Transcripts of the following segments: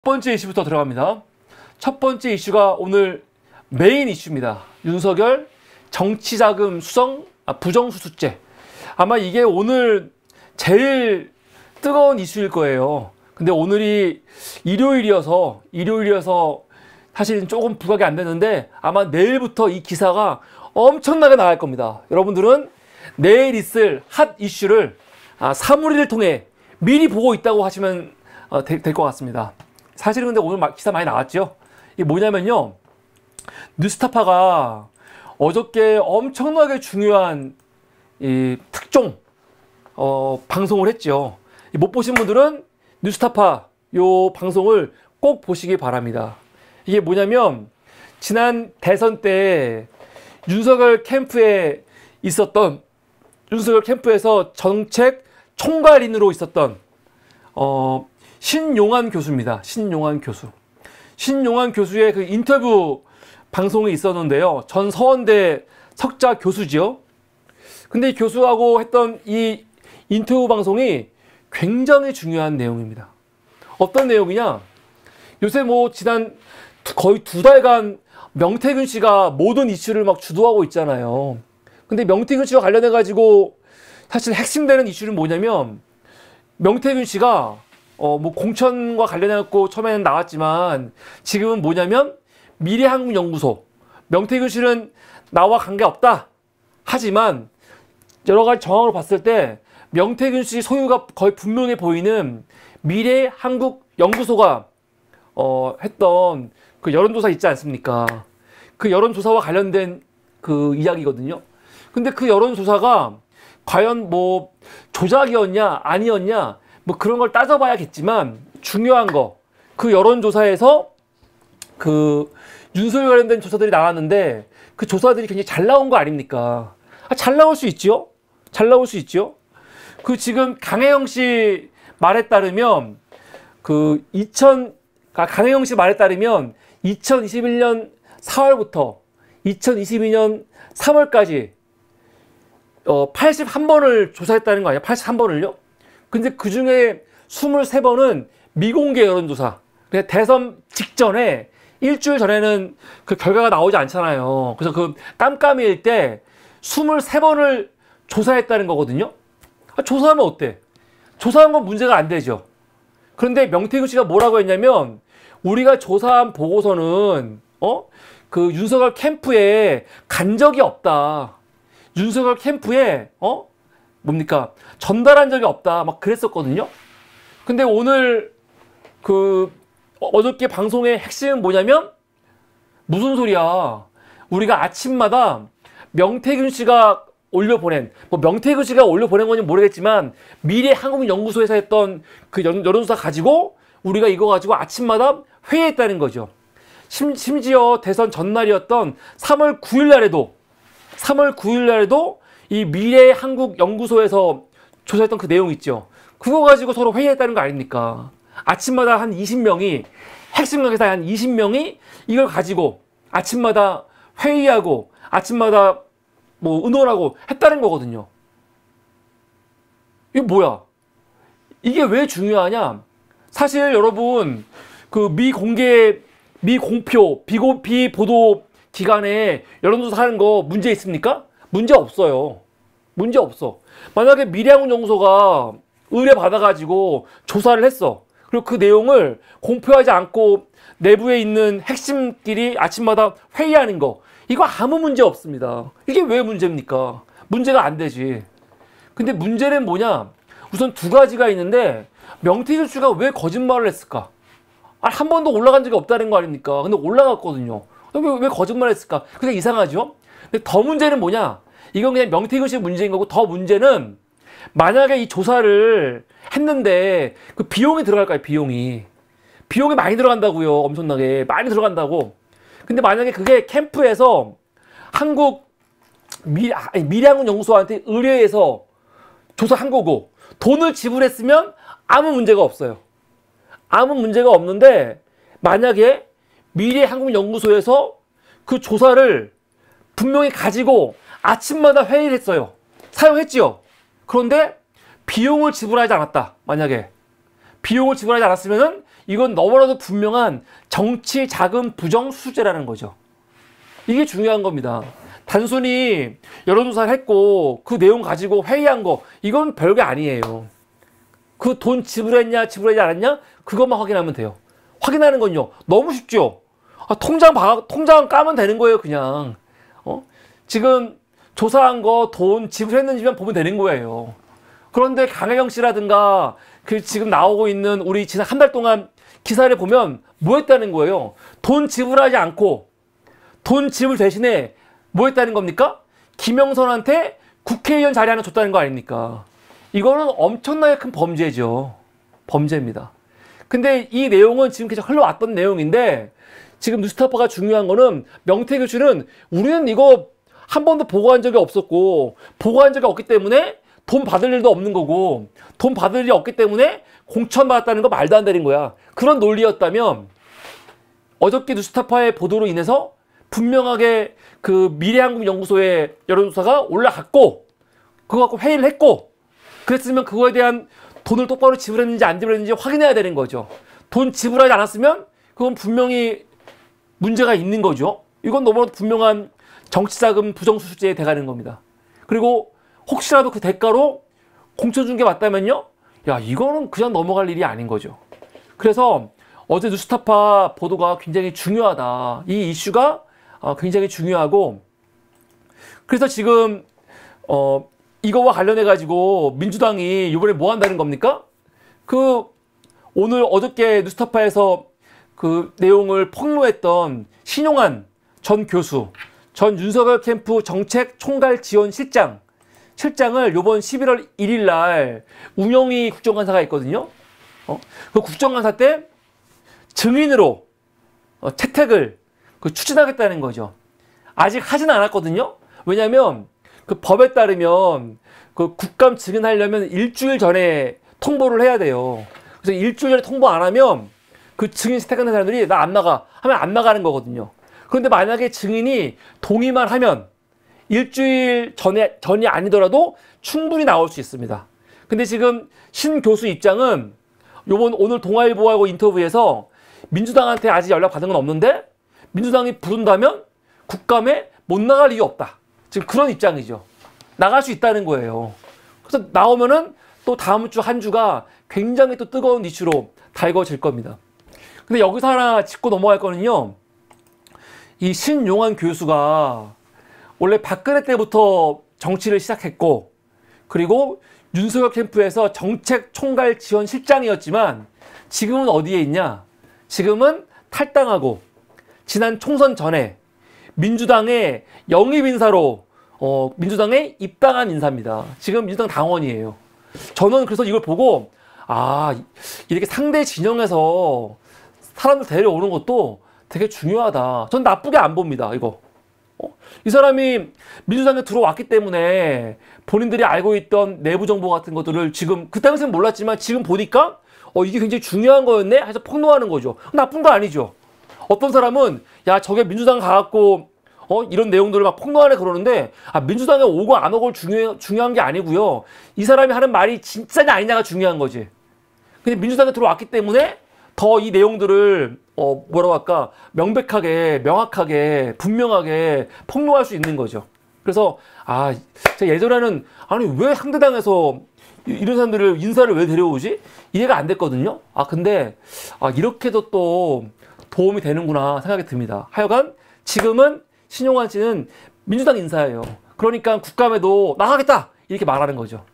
첫 번째 이슈부터 들어갑니다. 첫 번째 이슈가 오늘 메인 이슈입니다. 윤석열 정치자금 수성 부정수수죄. 아마 이게 오늘 제일 뜨거운 이슈일 거예요. 근데 오늘이 일요일이어서 사실은 조금 부각이 안 되는데 아마 내일부터 이 기사가 엄청나게 나갈 겁니다. 여러분들은 내일 있을 핫 이슈를 사무리를 통해 미리 보고 있다고 하시면 될 것 같습니다. 사실은 근데 오늘 기사 많이 나왔죠. 이게 뭐냐면요, 뉴스타파가 어저께 엄청나게 중요한 이 특종 방송을 했죠. 못 보신 분들은 뉴스타파 요 방송을 꼭 보시기 바랍니다. 이게 뭐냐면 지난 대선 때 윤석열 캠프에서 정책 총괄인으로 있었던 신용환 교수입니다. 신용환 교수의 그 인터뷰 방송이 있었는데요. 전 서원대 석좌 교수지요. 근데 이 교수하고 했던 이 인터뷰 방송이 굉장히 중요한 내용입니다. 어떤 내용이냐? 요새 지난 거의 2달간 명태균 씨가 모든 이슈를 막 주도하고 있잖아요. 근데 명태균 씨와 관련해가지고 사실 핵심되는 이슈는 뭐냐면, 명태균 씨가 공천과 관련해갖고 처음에는 나왔지만 지금은 뭐냐면 미래한국연구소, 명태균 씨는 나와 관계없다 하지만 여러 가지 정황을 봤을 때 명태균 씨 소유가 거의 분명해 보이는 미래한국연구소가 했던 그 여론조사 있지 않습니까? 그 여론조사와 관련된 그 이야기거든요. 근데 그 여론조사가 과연 조작이었냐 아니었냐 그런 걸 따져봐야겠지만, 중요한 거, 그 여론조사에서 그 윤석열 관련된 조사들이 나왔는데 그 조사들이 굉장히 잘 나온 거 아닙니까? 잘 나올 수 있죠. 그 지금 강혜영 씨 말에 따르면 강혜영 씨 말에 따르면 2021년 4월부터 2022년 3월까지 81번을 조사했다는 거 아니야? 81번을요? 근데 그 중에 23번은 미공개 여론조사. 대선 직전에 일주일 전에는 그 결과가 나오지 않잖아요. 그래서 그 깜깜이일 때 23번을 조사했다는 거거든요. 조사하면 어때? 조사한 건 문제가 안 되죠. 그런데 명태균 씨가 뭐라고 했냐면, 우리가 조사한 보고서는 그 윤석열 캠프에 간 적이 없다. 윤석열 캠프에 전달한 적이 없다 막 그랬었거든요. 근데 오늘 어저께 방송의 핵심은 뭐냐면, 무슨 소리야, 우리가 아침마다 명태균 씨가 올려보낸 건지 모르겠지만 미래한국연구소에서 했던 그 여론조사 가지고 우리가 이거 가지고 아침마다 회의했다는 거죠. 심지어 대선 전날이었던 3월 9일 날에도 이 미래한국연구소에서 조사했던 그 내용 있죠. 그거 가지고 서로 회의했다는 거 아닙니까? 아침마다 한 20명이, 핵심 관계자 한 20명이 이걸 가지고 아침마다 회의하고 아침마다 의논하고 했다는 거거든요. 이게 뭐야? 이게 왜 중요하냐? 사실 여러분, 그 미공표, 비보도 기관에 여론조사 하는 거 문제 있습니까? 문제 없어요. 문제 없어. 만약에 미래한국연구소가 의뢰받아가지고 조사를 했어. 그리고 그 내용을 공표하지 않고 내부에 있는 핵심끼리 아침마다 회의하는 거, 이거 아무 문제 없습니다. 이게 왜 문제입니까? 문제가 안 되지. 근데 문제는 뭐냐? 우선 두 가지가 있는데, 명태균 씨가 왜 거짓말을 했을까? 한 번도 올라간 적이 없다는 거 아닙니까? 근데 올라갔거든요. 왜 거짓말을 했을까? 그게 이상하죠? 근데 더 문제는 뭐냐? 이건 그냥 명태균 씨 문제인 거고, 더 문제는 만약에 이 조사를 했는데 그 비용이 들어갈까요? 비용이 많이 들어간다고요. 엄청나게 많이 들어간다고. 근데 만약에 그게 캠프에서 미래한국연구소한테 의뢰해서 조사한 거고 돈을 지불했으면 아무 문제가 없어요. 아무 문제가 없는데, 만약에 미래한국연구소에서 그 조사를 분명히 가지고 아침마다 회의를 했어요. 사용했지요. 그런데 비용을 지불하지 않았다. 만약에 비용을 지불하지 않았으면은 이건 너무나도 분명한 정치 자금 부정 수수죄라는 거죠. 이게 중요한 겁니다. 단순히 여론조사를 했고 그 내용 가지고 회의한 거 이건 별게 아니에요. 그 돈 지불했냐 지불하지 않았냐 그것만 확인하면 돼요. 확인하는 건요 너무 쉽죠. 통장 까면 되는 거예요 그냥. 지금 조사한 거 돈 지불했는지만 보면 되는 거예요. 그런데 강혜경 씨라든가 그 지금 나오고 있는 우리 지난 한 달 동안 기사를 보면 뭐 했다는 거예요. 돈 지불하지 않고 돈 지불 대신에 뭐 했다는 겁니까? 김영선한테 국회의원 자리 하나 줬다는 거 아닙니까? 이거는 엄청나게 큰 범죄죠. 범죄입니다. 근데 이 내용은 지금 계속 흘러왔던 내용인데 지금 뉴스타파가 중요한 거는 명태 교수는 우리는 이거 한 번도 보고한 적이 없었고 보고한 적이 없기 때문에 돈 받을 일도 없는 거고 돈 받을 일이 없기 때문에 공천받았다는 거 말도 안 되는 거야. 그런 논리였다면 어저께 뉴스타파의 보도로 인해서 분명하게 그 미래한국연구소의 여론조사가 올라갔고 그거 갖고 회의를 했고 그랬으면 그거에 대한 돈을 똑바로 지불했는지 안 지불했는지 확인해야 되는 거죠. 돈 지불하지 않았으면 그건 분명히 문제가 있는 거죠. 이건 너무나도 분명한 정치자금 부정수수죄에 돼가는 겁니다. 그리고 혹시라도 그 대가로 공천 준 게 맞다면요? 야 이거는 그냥 넘어갈 일이 아닌 거죠. 그래서 어제 뉴스타파 보도가 굉장히 중요하다. 이 이슈가 굉장히 중요하고 그래서 지금 이거와 관련해 가지고 민주당이 이번에 뭐 한다는 겁니까? 그 오늘 어저께 뉴스타파에서 그 내용을 폭로했던 신용환 전 교수, 전 윤석열 캠프 정책 총괄 지원 실장을 요번 11월 1일 날 운영위 국정감사가 있거든요. 그 국정감사 때 증인으로 채택을 추진하겠다는 거죠. 아직 하진 않았거든요. 왜냐하면 그 법에 따르면 그 국감 증인하려면 일주일 전에 통보를 해야 돼요. 그래서 일주일 전에 통보 안 하면 그 증인 채택하는 사람들이 나 안 나가 하면 안 나가는 거거든요. 그런데 만약에 증인이 동의만 하면 일주일 전이 아니더라도 충분히 나올 수 있습니다. 근데 지금 신 교수 입장은 오늘 동아일보하고 인터뷰에서 민주당한테 아직 연락 받은 건 없는데 민주당이 부른다면 국감에 못 나갈 이유 없다. 지금 그런 입장이죠. 나갈 수 있다는 거예요. 그래서 나오면은 또 다음 주 한 주가 굉장히 또 뜨거운 이슈로 달궈질 겁니다. 근데 여기서 하나 짚고 넘어갈 거는요. 이 신용환 교수가 원래 박근혜 때부터 정치를 시작했고 그리고 윤석열 캠프에서 정책 총괄 지원 실장이었지만 지금은 어디에 있냐? 지금은 탈당하고 지난 총선 전에 민주당의 영입 인사로 민주당에 입당한 인사입니다. 지금 민주당 당원이에요. 저는 그래서 이걸 보고 이렇게 상대 진영에서 사람들 데려오는 것도 되게 중요하다. 전 나쁘게 안 봅니다. 이거. 이 사람이 민주당에 들어왔기 때문에 본인들이 알고 있던 내부 정보 같은 것들을 지금 그 당시엔 몰랐지만 지금 보니까 이게 굉장히 중요한 거였네 해서 폭로하는 거죠. 나쁜 거 아니죠. 어떤 사람은 야 저게 민주당 가갖고 이런 내용들을 막 폭로하네 그러는데 민주당에 오고 안 오고 중요한 게 아니고요. 이 사람이 하는 말이 진짜냐 아니냐가 중요한 거지. 근데 민주당에 들어왔기 때문에 더 이 내용들을 뭐라고 할까 명백하게 명확하게 분명하게 폭로할 수 있는 거죠. 그래서 제가 예전에는 왜 상대당에서 이런 사람들을 인사를 왜 데려오지? 이해가 안 됐거든요. 근데 이렇게도 또 도움이 되는구나 생각이 듭니다. 하여간 지금은 신용환 씨는 민주당 인사예요. 그러니까 국감에도 나가겠다 이렇게 말하는 거죠.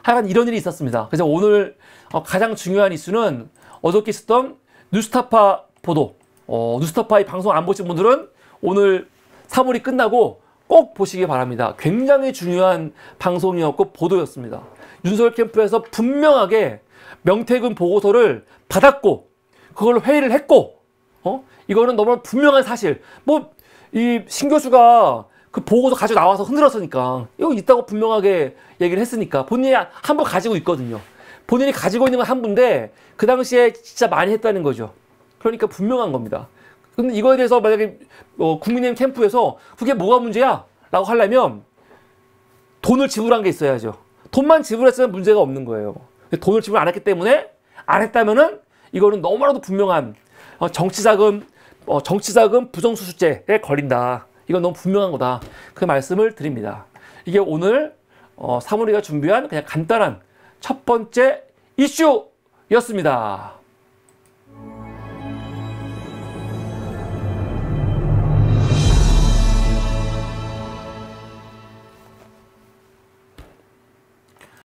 하여간 이런 일이 있었습니다. 그래서 오늘 가장 중요한 이슈는 어저께 있었던 뉴스타파 보도. 뉴스타파 이 방송 안 보신 분들은 오늘 사물이 끝나고 꼭 보시기 바랍니다. 굉장히 중요한 방송이었고 보도였습니다. 윤석열 캠프에서 분명하게 명태균 보고서를 받았고 그걸 회의를 했고 이거는 너무 분명한 사실. 이 신 교수가 그 보고서 가지고 나와서 흔들었으니까 이거 있다고 분명하게 얘기를 했으니까 본인이 한 번 가지고 있거든요. 본인이 가지고 있는 건 한 부인데 그 당시에 진짜 많이 했다는 거죠. 그러니까 분명한 겁니다. 근데 이거에 대해서 만약에 국민의힘 캠프에서 그게 뭐가 문제야? 라고 하려면 돈을 지불한 게 있어야죠. 돈만 지불했으면 문제가 없는 거예요. 돈을 지불 안 했기 때문에 안 했다면은 이거는 너무나도 분명한 정치자금 부정수수죄에 걸린다. 이건 너무 분명한 거다. 그 말씀을 드립니다. 이게 오늘 사무리가 준비한 그냥 간단한 첫 번째 이슈였습니다.